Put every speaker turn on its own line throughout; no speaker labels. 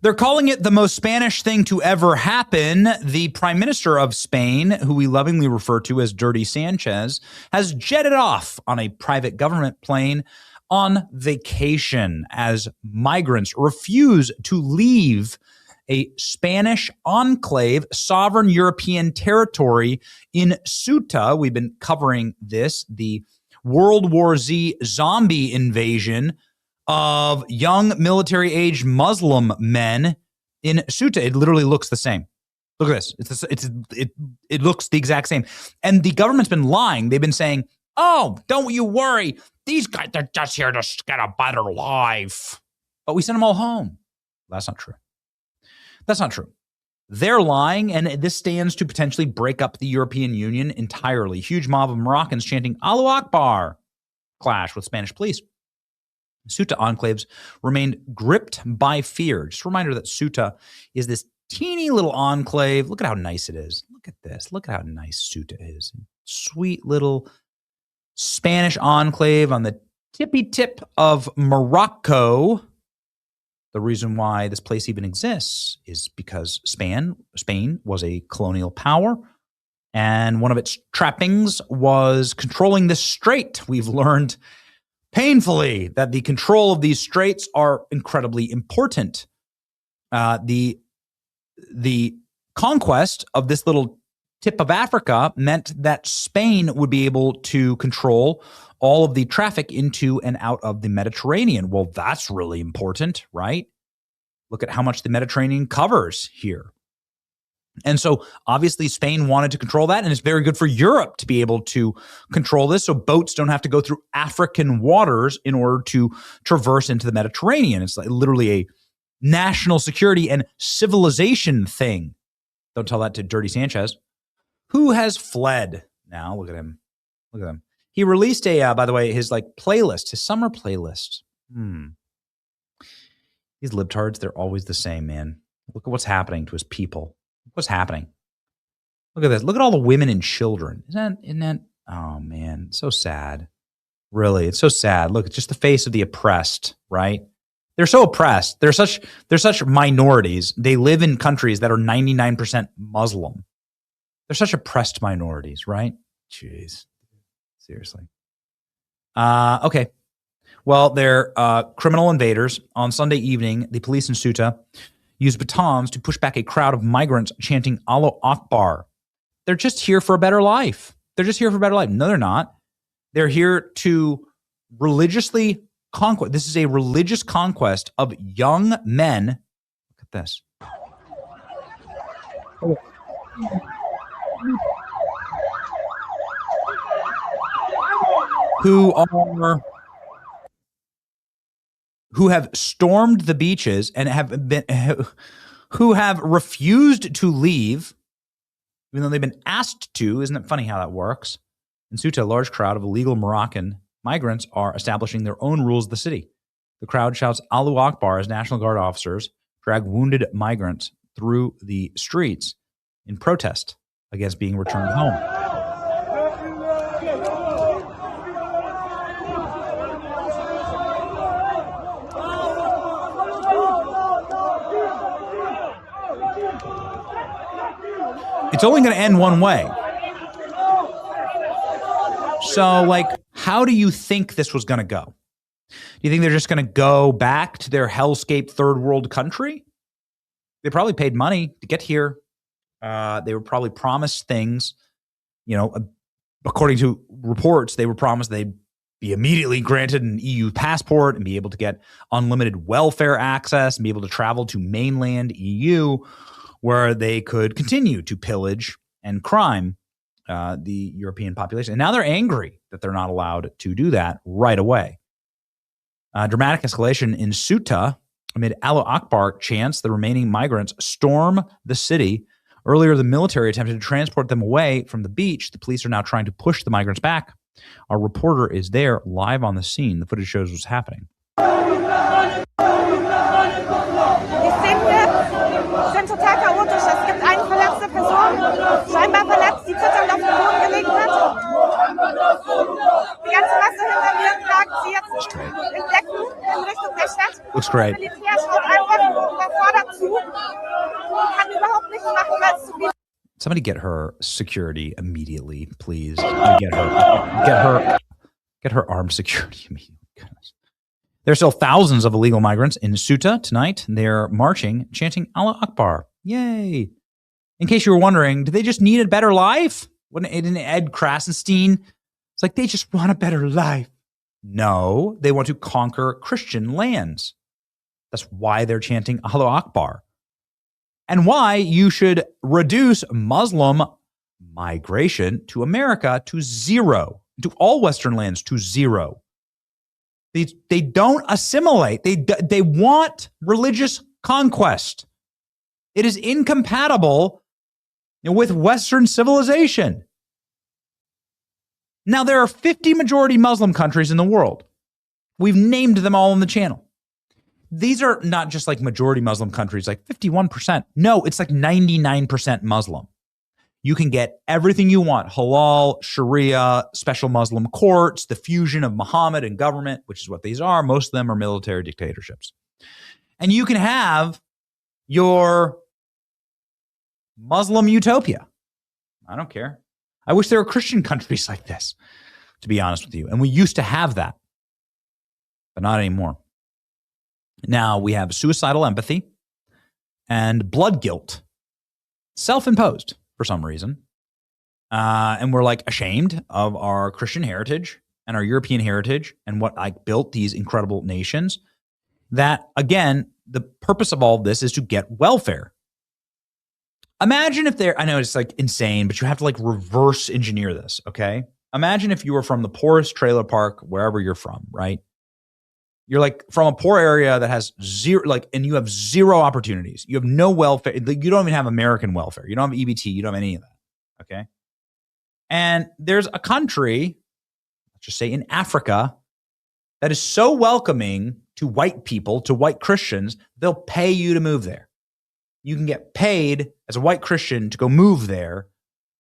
They're calling it the most Spanish thing to ever happen. The Prime Minister of Spain, who we lovingly refer to as Dirty Sanchez, has jetted off on a private government plane on vacation as migrants refuse to leave a Spanish enclave, sovereign European territory in Ceuta. We've been covering this, the World War Z zombie invasion of young military-aged Muslim men in Ceuta. It literally looks the same. Look at this. It looks the exact same. And the government's been lying. They've been saying, oh, don't you worry. These guys are just here to get a better life. But we sent them all home. That's not true. That's not true. They're lying, and this stands to potentially break up the European Union entirely. Huge mob of Moroccans chanting Allahu Akbar clash with Spanish police. Ceuta enclaves remained gripped by fear. Just a reminder that Ceuta is this teeny little enclave. Look at how nice it is. Look at this. Look at how nice Ceuta is. Sweet little Spanish enclave on the tippy tip of Morocco. The reason why this place even exists is because Spain was a colonial power, and one of its trappings was controlling this strait. We've learned painfully that the control of these straits are incredibly important. The conquest of this little tip of Africa meant that Spain would be able to control all of the traffic into and out of the Mediterranean. Well, that's really important, right? Look at how much the Mediterranean covers here. And so obviously Spain wanted to control that, and it's very good for Europe to be able to control this so boats don't have to go through African waters in order to traverse into the Mediterranean. It's like literally a national security and civilization thing. Don't tell that to Dirty Sanchez, who has fled. Now look at him. Look at him. He released by the way, his playlist, his summer playlist. These libtards, they're always the same, man. Look at what's happening to his people. What's happening? Look at this. Look at all the women and children. Isn't that? Oh man, so sad. Really, it's so sad. Look, it's just the face of the oppressed, right? They're so oppressed. They're such minorities. They live in countries that are 99% Muslim. They're such oppressed minorities, right? Jeez. Seriously. Okay. Well, they're criminal invaders. On Sunday evening, the police in Ceuta used batons to push back a crowd of migrants chanting Allahu Akbar. They're just here for a better life. They're just here for a better life. No, they're not. They're here to religiously conquest. This is a religious conquest of young men. Look at this. Who have stormed the beaches and who have refused to leave, even though they've been asked to. Isn't it funny how that works? In Ceuta, a large crowd of illegal Moroccan migrants are establishing their own rules of the city. The crowd shouts Allahu Akbar as National Guard officers drag wounded migrants through the streets in protest against being returned home. It's only going to end one way. So, how do you think this was going to go? Do you think they're just going to go back to their hellscape third world country? They probably paid money to get here. They were probably promised things. According to reports, they were promised they'd be immediately granted an EU passport and be able to get unlimited welfare access and be able to travel to mainland EU, where they could continue to pillage and crime the European population. And now they're angry that they're not allowed to do that right away. Dramatic escalation in Ceuta amid Allahu Akbar chants. The remaining migrants storm the city. Earlier, the military attempted to transport them away from the beach. The police are now trying to push the migrants back. Our reporter is there live on the scene. The footage shows what's happening.
Sind total chaotisch. Es gibt eine verletzte Person, scheinbar verletzt, die zitternd auf dem Boden gelegen hat. Die ganze Masse hinter mir klagt sie jetzt in Decken in Richtung der Stadt.
Looks great.
Das Militär schaut einfach überfordert zu.
Somebody get her security immediately, please. Get her armed security immediately. Goodness. There are still thousands of illegal migrants in Ceuta tonight. They're marching, chanting Allah Akbar. Yay. In case you were wondering, do they just need a better life? Wouldn't Ed Krasenstein? It's like they just want a better life. No, they want to conquer Christian lands. That's why they're chanting Allah Akbar. And why you should reduce Muslim migration to America to zero, to all Western lands to zero. They don't assimilate. They want religious conquest. It is incompatible with Western civilization. Now, there are 50 majority Muslim countries in the world. We've named them all on the channel. These are not just like majority Muslim countries, like 51%. No, it's like 99% Muslim. You can get everything you want: halal, Sharia, special Muslim courts, the fusion of Muhammad and government, which is what these are. Most of them are military dictatorships. And you can have your Muslim utopia. I don't care. I wish there were Christian countries like this, to be honest with you. And we used to have that, but not anymore. Now we have suicidal empathy and blood guilt, self-imposed for some reason. And we're like ashamed of our Christian heritage and our European heritage and what like built these incredible nations. That, again, the purpose of all of this is to get welfare. Imagine if I know it's like insane, but you have to like reverse engineer this, okay? Imagine if you were from the poorest trailer park, wherever you're from, right? You're like from a poor area that has zero, like, and you have zero opportunities. You have no welfare. You don't even have American welfare. You don't have EBT. You don't have any of that, okay? And there's a country, let's just say in Africa, that is so welcoming to white people, to white Christians, they'll pay you to move there. You can get paid as a white Christian to go move there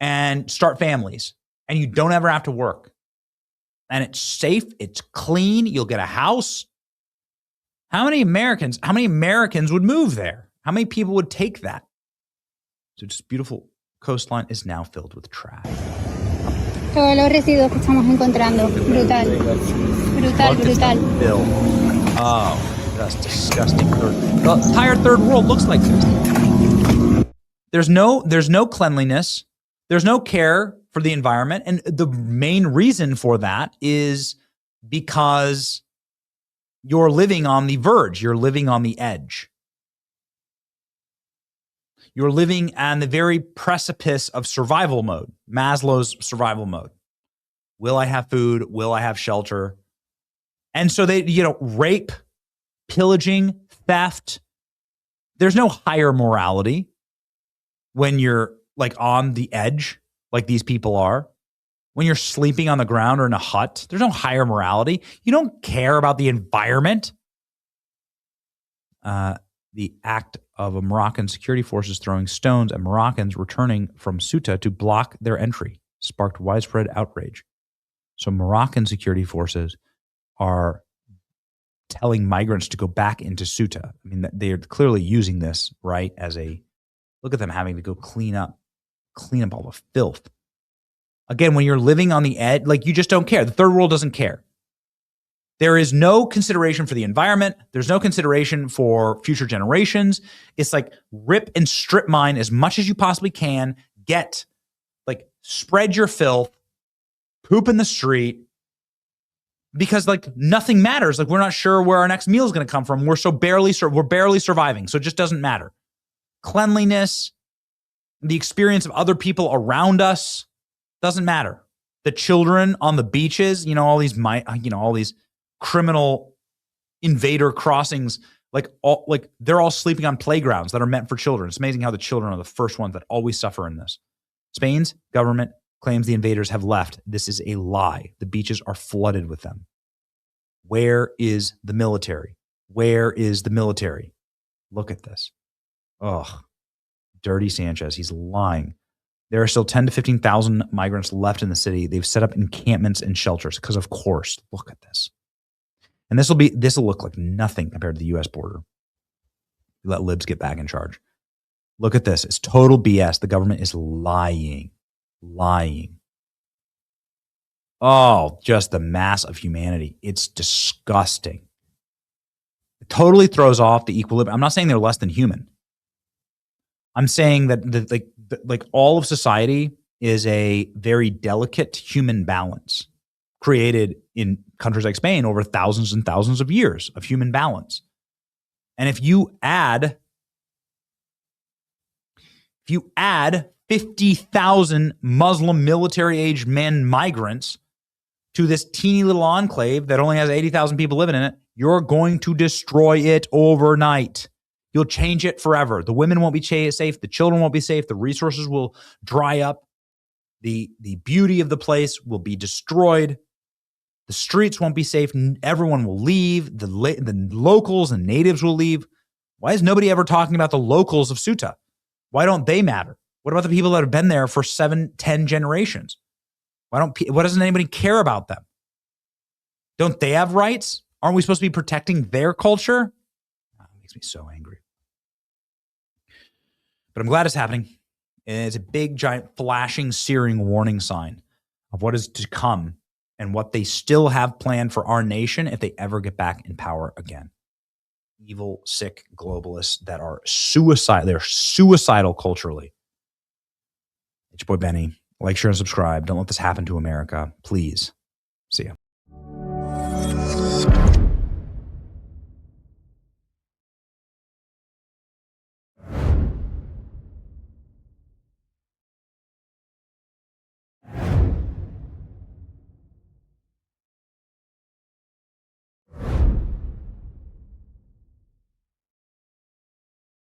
and start families, and you don't ever have to work. And it's safe, it's clean, you'll get a house. How many Americans would move there? How many people would take that? So this beautiful coastline is now filled with trash.
Todos los residuos que estamos encontrando. Brutal.
Bill. Oh, that's disgusting. The entire third world looks like this. There's no cleanliness. There's no care for the environment. And the main reason for that is because you're living on the verge. You're living on the edge. You're living on the very precipice of survival mode, Maslow's survival mode. Will I have food? Will I have shelter? And so they, rape, pillaging, theft. There's no higher morality when you're like on the edge, like these people are. When you're sleeping on the ground or in a hut, there's no higher morality. You don't care about the environment. The act of a Moroccan security forces throwing stones at Moroccans returning from Ceuta to block their entry sparked widespread outrage. So Moroccan security forces are telling migrants to go back into Ceuta. I mean, they are clearly using this, right, as a, look at them having to go clean up all the filth. Again, when you're living on the edge, like you just don't care. The third world doesn't care. There is no consideration for the environment. There's no consideration for future generations. It's like rip and strip mine as much as you possibly can. Spread your filth, poop in the street, because like nothing matters. Like we're not sure where our next meal is going to come from. We're barely surviving. So it just doesn't matter. Cleanliness, the experience of other people around us doesn't matter. The children on the beaches, all these criminal invader crossings, they're all sleeping on playgrounds that are meant for children. It's amazing how the children are the first ones that always suffer in this. Spain's government claims the invaders have left. This is a lie. The beaches are flooded with them. Where is the military? Where is the military? Look at this. Ugh. Dirty Sanchez. He's lying. There are still 10 to 15,000 migrants left in the city. They've set up encampments and shelters because, of course, look at this. And this will look like nothing compared to the U.S. border. Let libs get back in charge. Look at this. It's total BS. The government is lying. Oh, just the mass of humanity. It's disgusting. It totally throws off the equilibrium. I'm not saying they're less than human. I'm saying that like all of society is a very delicate human balance created in countries like Spain over thousands and thousands of years of human balance. And if you add 50,000 Muslim military-aged men migrants to this teeny little enclave that only has 80,000 people living in it, you're going to destroy it overnight. You'll change it forever. The women won't be safe. The children won't be safe. The resources will dry up. The beauty of the place will be destroyed. The streets won't be safe. Everyone will leave. The locals and natives will leave. Why is nobody ever talking about the locals of Ceuta? Why don't they matter? What about the people that have been there for 7, 10 generations? Why doesn't anybody care about them? Don't they have rights? Aren't we supposed to be protecting their culture? Oh, it makes me so angry. But I'm glad it's happening. It's a big, giant, flashing, searing warning sign of what is to come and what they still have planned for our nation if they ever get back in power again. Evil, sick globalists that are suicidal. They're suicidal culturally. It's your boy Benny. Like, share, and subscribe. Don't let this happen to America, please.